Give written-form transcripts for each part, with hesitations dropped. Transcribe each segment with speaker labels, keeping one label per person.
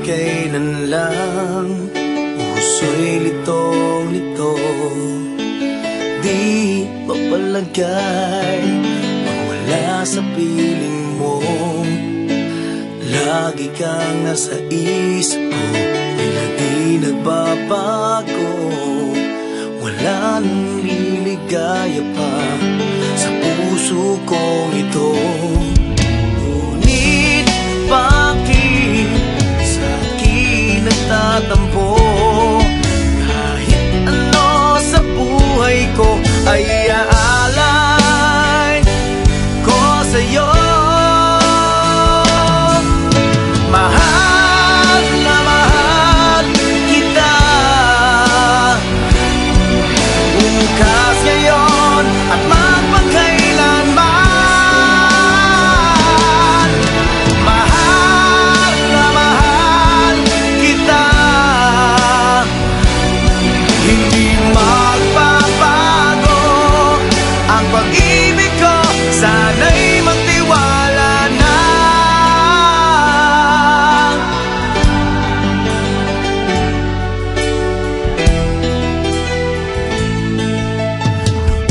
Speaker 1: kailan lang puso'y litong-lito, di mapalagay mawala sa piling mo. Lagi kang nasa isip ko, tila di nagbabago. Wala nang liligaya pa sa puso kong ito. Ngunit bakit sa akin nagtatampo? Kahit ano sa buhay ko ay aalay ko sa'yo. Mahal na mahal kita, bukas, ngayon at magpakailanman. Mahal na mahal kita, hindi magbabago ang pag-ibig ko. Sana'y magtiwala na.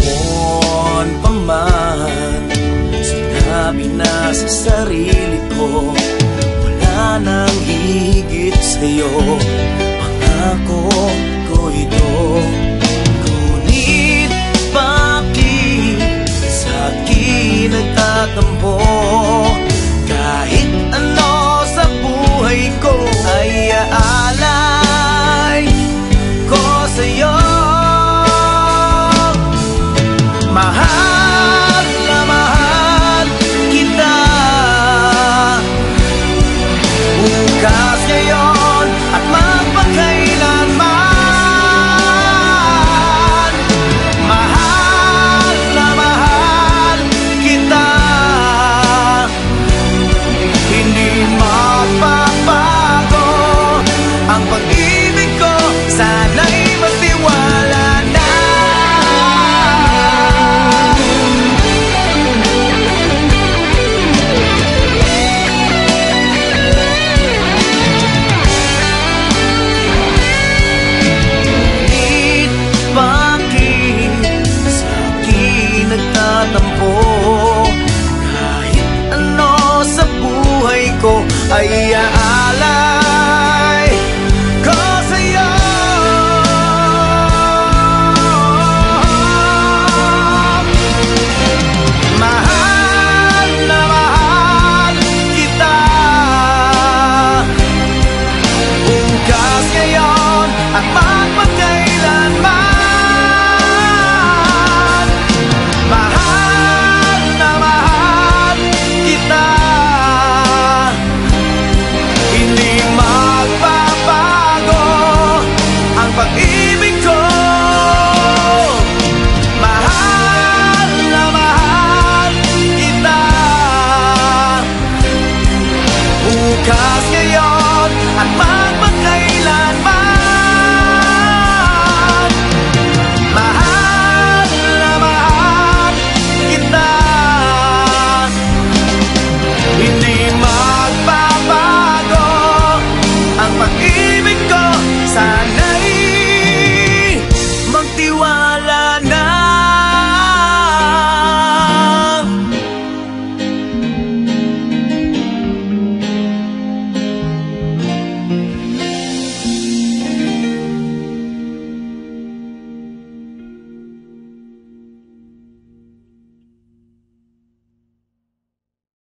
Speaker 1: Noon pa man, sinabi na sa sarili ko, wala nang higit sa'yo. Pangako ko ito. Ngunit bakit sa akin nagtatampo? Kahit ano sa buhay ko ay aalay ko sa'yo. Mahal na mahal kita, bukas, ngayon at magpakailanman. Mahal na mahal kita, hindi magbabago ang pag-ibig ko. Sana'y magtiwala na. Nagtatampo, kahit ano sa buhay ko ay aalay ko sa'yo. Mahal na mahal kita, bukas, ngayon at magpakailanman. Mahal na mahal kita, hindi magbabago ang pag-ibig ko. Mahal na mahal kita, bukas, ngayon at magpakailanman. Mahal na mahal kita, hindi magbabago ang pag-ibig ko. Sana